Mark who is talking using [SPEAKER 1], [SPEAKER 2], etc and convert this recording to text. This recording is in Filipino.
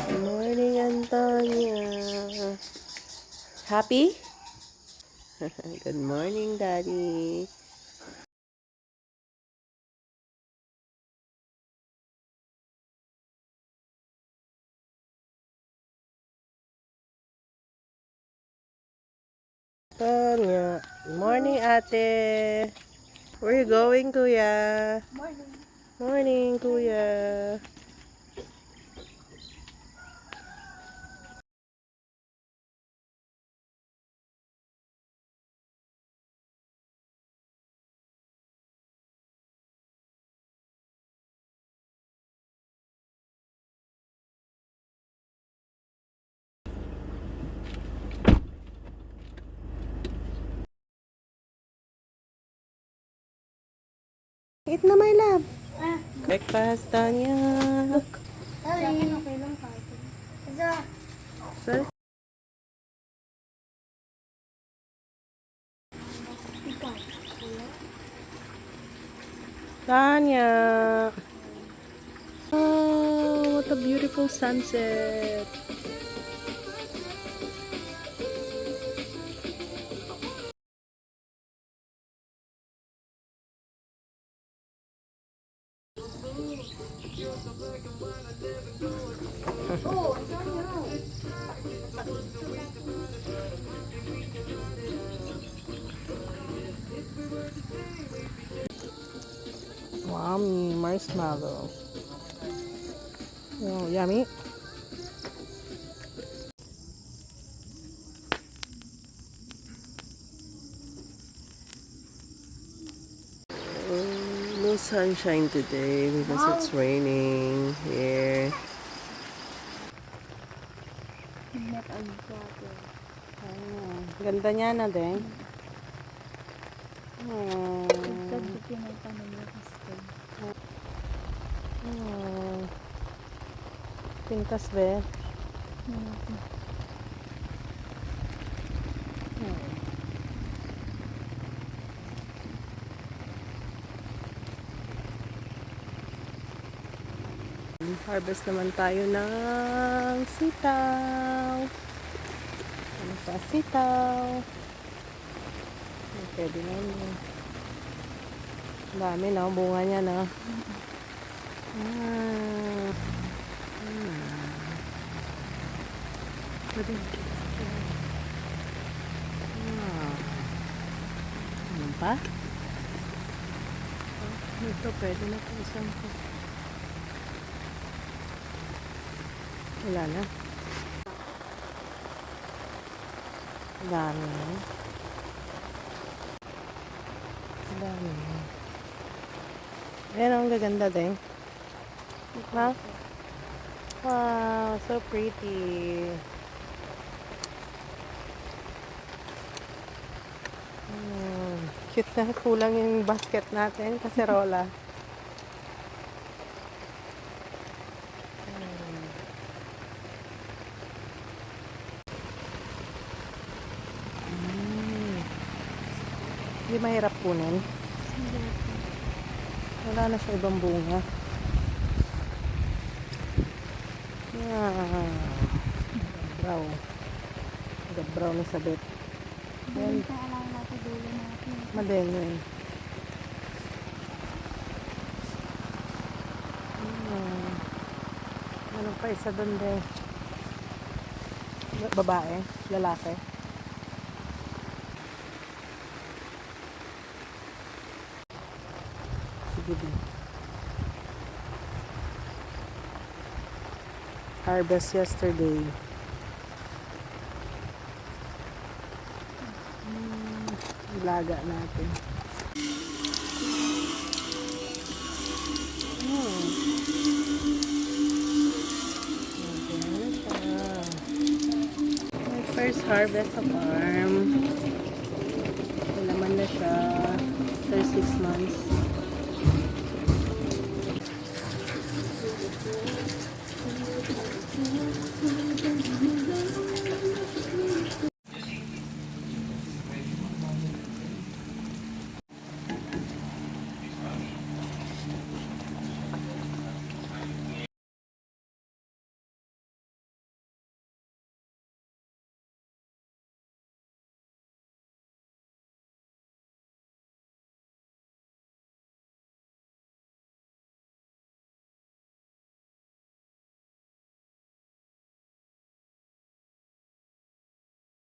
[SPEAKER 1] Good morning, Antonia. Happy? Good morning, Daddy. Antonia. Good morning, Ate. Where you going, Kuya?
[SPEAKER 2] Morning.
[SPEAKER 1] Morning, Kuya. Eat na, my love. Breakfast, Tanya.
[SPEAKER 2] Sa akin okay lang pa.
[SPEAKER 1] Sir?
[SPEAKER 2] Ikaw.
[SPEAKER 1] Tanya. Oh, what a beautiful sunset.
[SPEAKER 2] Oh, ang sarap niya.
[SPEAKER 1] Yummy marshmallow. Oh, yummy. No sunshine today because it's raining here.
[SPEAKER 2] Net ang water.
[SPEAKER 1] Ganda niya na din. Oh.
[SPEAKER 2] Pagkakit na tanong niya kasi.
[SPEAKER 1] Oh. Pintas be. Harvest naman tayo ng sitaw. Ano pa? Sitaw. Pwede na yun. Dami na. Bunga niya na. Ah. Pwede. Ano pa? Ito pwede na po isang po. Wala na. Dami. Dami. Ayan ang gaganda din. Ha? Wow, so pretty. Cute na. Kulang yung basket natin. Kaserola. Hindi mahirap kunin. Wala na siya ibang bunga. Brown. Brown na sabit.
[SPEAKER 2] Yan. Kailangan natin dulo natin.
[SPEAKER 1] Madeno eh. Ano pa isa doon din? Babae? Lalaki? Sige din. Harvest yesterday. Ilaga natin. My first harvest sa farm. Laman na siya after 6 months.